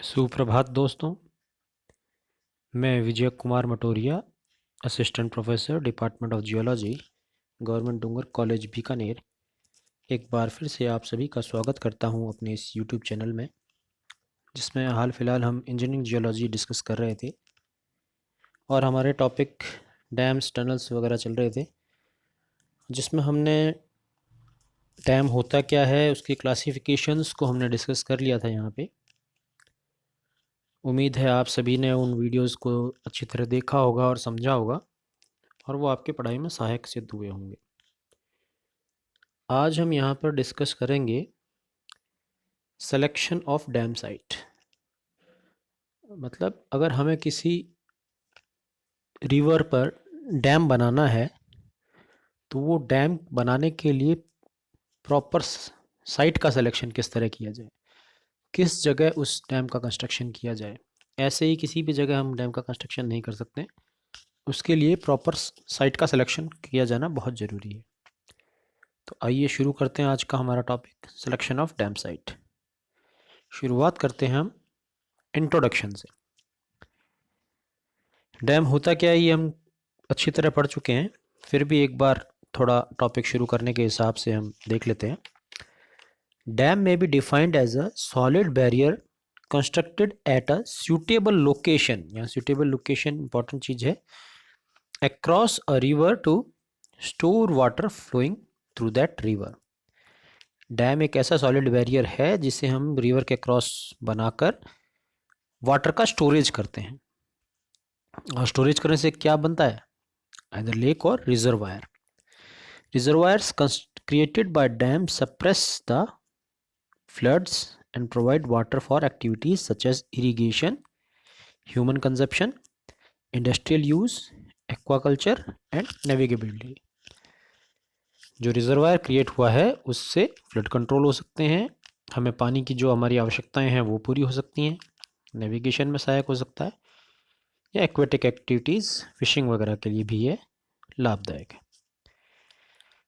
सुप्रभात दोस्तों। मैं Vijay Kumar Matoria, assistant professor department of geology, government Dungar college Bikaner, एक बार फिर से आप सभी का स्वागत करता हूं अपने इस यूट्यूब चैनल में, जिसमें हाल फिलहाल हम इंजीनियरिंग जियोलॉजी डिस्कस कर रहे थे और हमारे टॉपिक डैम्स, टनल्स वगैरह चल रहे थे, जिसमें हमने डैम होता क्या है, उसकी क्लासिफिकेशंस को हमने डिस्कस कर लिया था यहाँ पे। उम्मीद है आप सभी ने उन वीडियोस को अच्छी तरह देखा होगा और समझा होगा और वो आपके पढ़ाई में सहायक सिद्ध हुए होंगे। आज हम यहाँ पर डिस्कस करेंगे सिलेक्शन ऑफ डैम साइट। मतलब अगर हमें किसी रिवर पर डैम बनाना है तो वो डैम बनाने के लिए प्रॉपर साइट का सिलेक्शन किस तरह किया जाए, किस जगह उस डैम का कंस्ट्रक्शन किया जाए। ऐसे ही किसी भी जगह हम डैम का कंस्ट्रक्शन नहीं कर सकते, उसके लिए प्रॉपर साइट का सिलेक्शन किया जाना बहुत ज़रूरी है। तो आइए शुरू करते हैं आज का हमारा topic, selection of dam site. शुरुआत करते हैं हम इंट्रोडक्शन से। डैम होता क्या है ये हम अच्छी तरह पढ़ चुके हैं, फिर भी एक बार थोड़ा टॉपिक शुरू करने के हिसाब से हम देख लेते हैं। डैम में be defined as a solid barrier constructed at a suitable location. यहाँ suitable लोकेशन इंपॉर्टेंट चीज़ है। Across a river to store water flowing through that river. Dam एक ऐसा सॉलिड बैरियर है जिसे हम रिवर के क्रॉस बनाकर वाटर का स्टोरेज करते हैं। और स्टोरेज करने से क्या बनता है? either lake or reservoir. Reservoirs created by dams suppress the floods and provide water for activities such as irrigation, human consumption, industrial use, aquaculture and navigability. जो रिजर्वायर क्रिएट हुआ है उससे फ्लड कंट्रोल हो सकते हैं, हमें पानी की जो हमारी आवश्यकताएं हैं वो पूरी हो सकती हैं, नेविगेशन में सहायक हो सकता है, या एक्वेटिक एक्टिविटीज़ फिशिंग वगैरह के लिए भी ये लाभदायक है।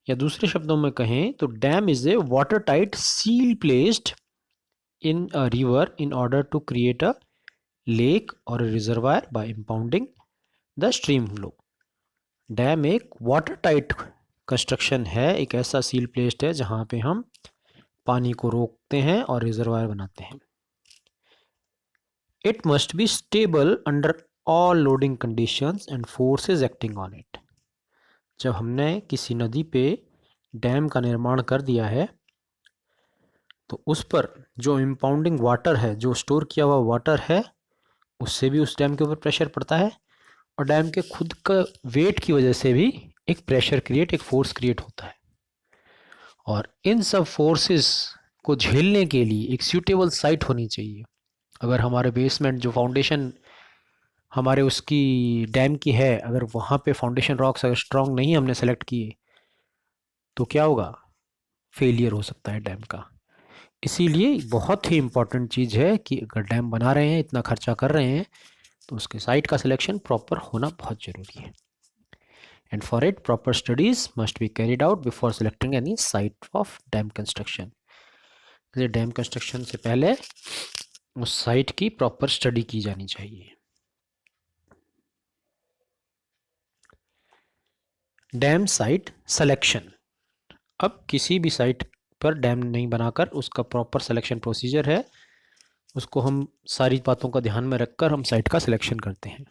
या दूसरे शब्दों में कहें तो dam is a water tight seal placed in a river in order to create a lake और reservoir by impounding the stream flow. Dam एक वाटर टाइट कंस्ट्रक्शन है, एक ऐसा सील प्लेस्ड है जहाँ पे हम पानी को रोकते हैं और रिजर्वायर बनाते हैं। It must be stable under all loading conditions and forces acting on it. जब हमने किसी नदी पे डैम का निर्माण कर दिया है तो उस पर जो इम्पाउंडिंग वाटर है, जो स्टोर किया हुआ वाटर है, उससे भी उस डैम के ऊपर प्रेशर पड़ता है और डैम के खुद का वेट की वजह से भी एक प्रेशर क्रिएट, एक फोर्स क्रिएट होता है। और इन सब फोर्सेस को झेलने के लिए एक सूटेबल साइट होनी चाहिए। अगर हमारे बेसमेंट जो फाउंडेशन हमारे उसकी डैम की है, अगर वहाँ पे फाउंडेशन रॉक्स अगर स्ट्रॉन्ग नहीं हमने सेलेक्ट किए तो क्या होगा? फेलियर हो सकता है डैम का। इसीलिए बहुत ही इम्पॉर्टेंट चीज़ है कि अगर डैम बना रहे हैं, इतना खर्चा कर रहे हैं, तो उसके साइट का सिलेक्शन प्रॉपर होना बहुत ज़रूरी है। And for it proper studies must be carried out before selecting any site of dam construction. इसलिए डैम कंस्ट्रक्शन से पहले उस साइट की प्रॉपर स्टडी की जानी चाहिए। Dam site selection. अब किसी भी साइट पर डैम नहीं बनाकर उसका प्रॉपर सिलेक्शन प्रोसीजर है, उसको हम सारी बातों का ध्यान में रखकर हम साइट का सिलेक्शन करते हैं।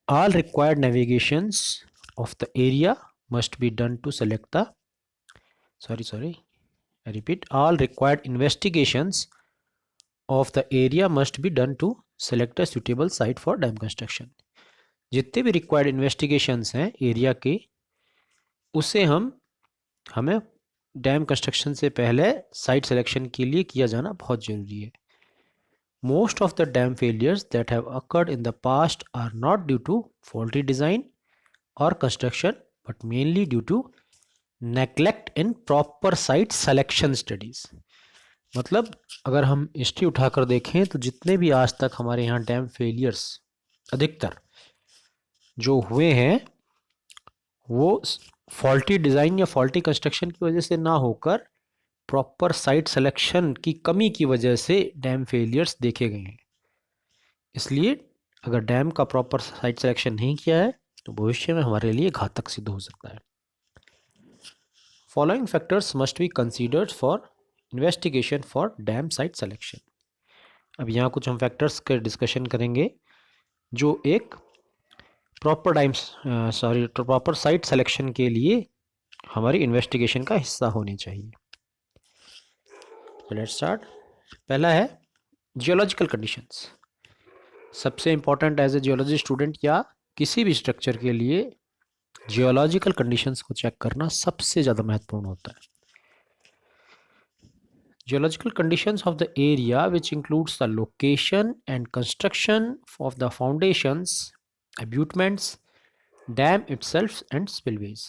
All required navigations of the area must be done to select the I repeat, all required investigations of the area must be done to select a suitable site for dam construction. जितने भी required investigations हैं area के, उसे हमें dam construction से पहले site selection के लिए किया जाना बहुत ज़रूरी है। Most of the dam failures that have occurred in the past are not due to faulty design or construction, but mainly due to neglect in proper site selection studies. मतलब अगर हम हिस्ट्री उठाकर देखें तो जितने भी आज तक हमारे यहाँ डैम फेलियर्स अधिकतर जो हुए हैं वो फॉल्टी डिज़ाइन या फॉल्टी कंस्ट्रक्शन की वजह से ना होकर प्रॉपर साइट सिलेक्शन की कमी की वजह से डैम फेलियर्स देखे गए हैं। इसलिए अगर डैम का प्रॉपर साइट सिलेक्शन नहीं किया है तो भविष्य में हमारे लिए घातक सिद्ध हो सकता है। Following factors must be considered for investigation for dam site selection. अब यहाँ कुछ हम फैक्टर्स के डिस्कशन करेंगे जो एक प्रॉपर साइट सिलेक्शन के लिए हमारी इन्वेस्टिगेशन का हिस्सा होने चाहिए। Let's start. पहला है जियोलॉजिकल कंडीशंस। सबसे important as a geology student या किसी भी स्ट्रक्चर के लिए जियोलॉजिकल कंडीशंस को चेक करना सबसे ज़्यादा महत्वपूर्ण होता है। Geological conditions of the area, which includes the location and construction of the foundations, abutments, dam itself and spillways.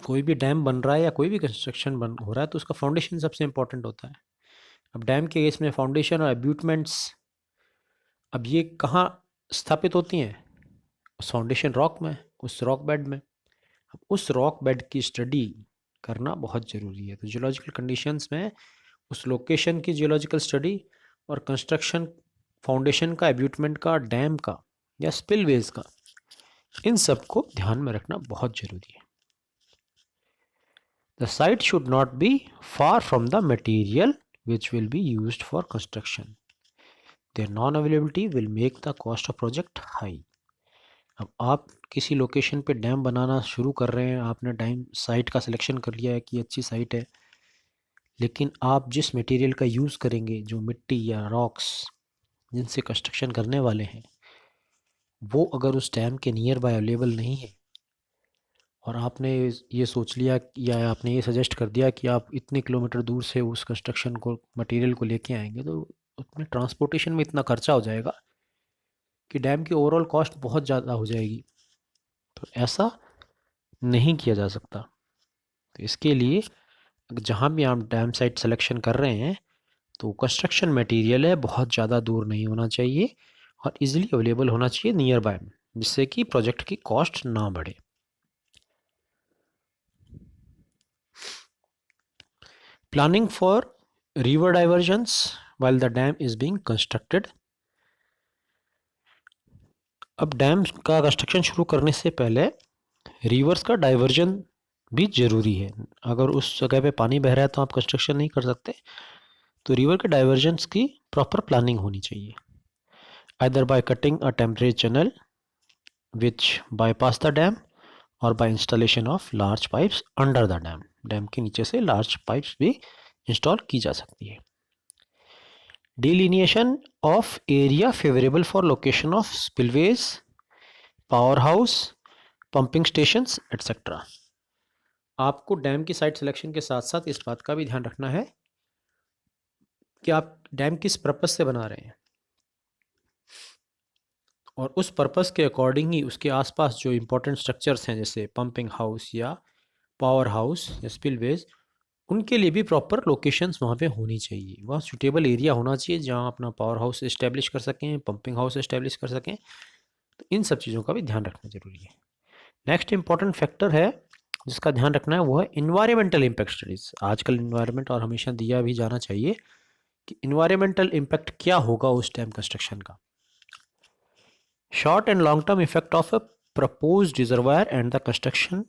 कोई भी डैम बन रहा है या कोई भी कंस्ट्रक्शन बन हो रहा है तो उसका फाउंडेशन सबसे इम्पोर्टेंट होता है। अब डैम के केस में फाउंडेशन और एब्यूटमेंट्स, अब ये कहाँ स्थापित होती हैं? उस फाउंडेशन रॉक में, उस रॉक बेड में। अब उस रॉक बेड की स्टडी करना बहुत ज़रूरी है। तो जियोलॉजिकल कंडीशंस में उस लोकेशन की जियोलॉजिकल स्टडी और कंस्ट्रक्शन, फाउंडेशन का, एब्यूटमेंट का, डैम का या स्पिलवेज का, इन सब को ध्यान में रखना बहुत ज़रूरी है। The site should not be far from the material which will be used for construction. Their non availability will make the cost of project high. अब आप किसी लोकेशन पे डैम बनाना शुरू कर रहे हैं, आपने डैम साइट का सिलेक्शन कर लिया है कि अच्छी साइट है, लेकिन आप जिस मटेरियल का यूज़ करेंगे, जो मिट्टी या रॉक्स जिनसे कंस्ट्रक्शन करने वाले हैं, वो अगर उस डैम के नियर बाय अवेलेबल नहीं है और आपने ये सोच लिया या आपने ये सजेस्ट कर दिया कि आप इतने किलोमीटर दूर से उस कंस्ट्रक्शन को, मटेरियल को लेके आएंगे, तो उसमें ट्रांसपोर्टेशन में इतना खर्चा हो जाएगा कि डैम की ओवरऑल कॉस्ट बहुत ज़्यादा हो जाएगी। तो ऐसा नहीं किया जा सकता। तो इसके लिए जहाँ भी आप डैम साइट सिलेक्शन कर रहे हैं तो कंस्ट्रक्शन मटेरियल है बहुत ज़्यादा दूर नहीं होना चाहिए और इजीली अवेलेबल होना चाहिए नियर बाय, जिससे कि प्रोजेक्ट की कॉस्ट ना बढ़े। Planning for river divergence while the dam is being constructed. अब डैम का कंस्ट्रक्शन शुरू करने से पहले रिवर्स का डाइवर्जन भी ज़रूरी है। अगर उस जगह पे पानी बह रहा है तो आप कंस्ट्रक्शन नहीं कर सकते, तो रिवर के डाइवर्जन्स की प्रॉपर प्लानिंग होनी चाहिए। either by cutting a temporary channel which bypass the dam or by installation of large pipes under the dam. Dam के नीचे से लार्ज पाइप्स भी इंस्टॉल की जा सकती है। Delineation of area favourable for location of spillways, power house, pumping stations etcetera. आपको dam की साइट सिलेक्शन के साथ साथ इस बात का भी ध्यान रखना है कि आप डैम किस पर्पस से बना रहे हैं और उस पर्पस के अकॉर्डिंग ही उसके आसपास जो इम्पोर्टेंट स्ट्रक्चर्स हैं जैसे पंपिंग हाउस या पावर हाउस या स्पिलवेज, उनके लिए भी प्रॉपर लोकेशंस वहाँ पे होनी चाहिए। वहाँ सूटेबल एरिया होना चाहिए जहाँ अपना पावर हाउस इस्टेब्लिश कर सकें, पंपिंग हाउस इस्टेब्लिश कर सकें। तो इन सब चीज़ों का भी ध्यान रखना ज़रूरी है। नेक्स्ट इंपॉर्टेंट फैक्टर है जिसका ध्यान रखना है वो है इन्वायरमेंटल इम्पैक्ट स्टडीज़। आजकल इन्वायरमेंट और हमेशा दिया भी जाना चाहिए कि इन्वायरमेंटल इम्पैक्ट क्या होगा उस डैम कंस्ट्रक्शन का। Short and long term effect of a proposed reservoir and the construction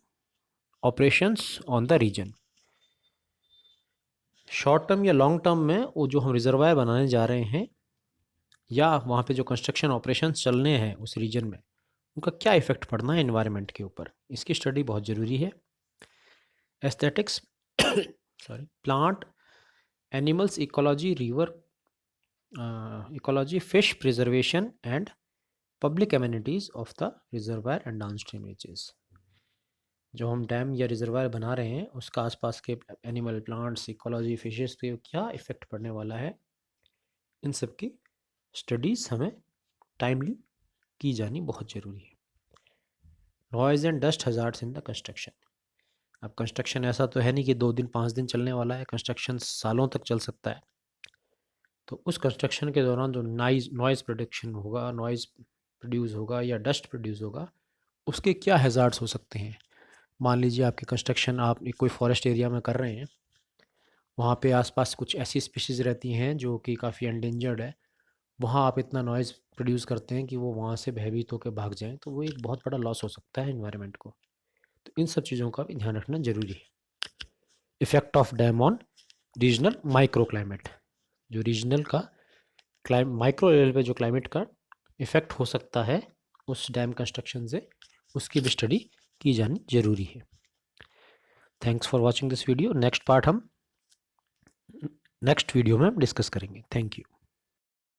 operations on the region. Short term या लॉन्ग टर्म में वो जो हम रिजर्वायर बनाने जा रहे हैं या वहाँ पे जो कंस्ट्रक्शन ऑपरेशंस चलने हैं उस रीजन में, उनका क्या इफेक्ट पड़ना है एनवायरनमेंट के ऊपर, इसकी स्टडी बहुत ज़रूरी है। Aesthetics sorry plant animals ecology, river ecology, fish preservation and public amenities of the reservoir and downstream reaches. जो हम डैम या रिजर्वायर बना रहे हैं उसका आसपास के एनिमल, प्लांट्स, इकोलॉजी, फिशेस पे क्या इफ़ेक्ट पड़ने वाला है, इन सब की स्टडीज़ हमें टाइमली की जानी बहुत ज़रूरी है। Noise and dust hazards in the construction. अब कंस्ट्रक्शन ऐसा तो है नहीं कि 2 दिन 5 दिन चलने वाला है, कंस्ट्रक्शन सालों तक चल सकता है। तो उस कंस्ट्रक्शन के दौरान जो नॉइज़ प्रोडक्शन होगा, नॉइज़ प्रोड्यूस होगा या डस्ट प्रोड्यूस होगा, उसके क्या हज़ार्ड्स हो सकते हैं। मान लीजिए आपकी कंस्ट्रक्शन आप कोई फॉरेस्ट एरिया में कर रहे हैं वहाँ पे आसपास कुछ ऐसी स्पीशीज़ रहती हैं जो कि काफ़ी एंडेंजर्ड है, वहाँ आप इतना नॉइज़ प्रोड्यूस करते हैं कि वो वहाँ से भयभीत होकर भाग जाएँ, तो वो एक बहुत बड़ा लॉस हो सकता है एनवायरनमेंट को। तो इन सब चीज़ों का भी ध्यान रखना ज़रूरी है। Effect of dam on regional micro climate, जो रीजनल का माइक्रो लेवल पे जो क्लाइमेट का इफ़ेक्ट हो सकता है उस डैम कंस्ट्रक्शन से, उसकी भी स्टडी की जानी ज़रूरी है। Thanks for watching this video. Next part हम नेक्स्ट वीडियो में हम डिस्कस करेंगे। Thank you.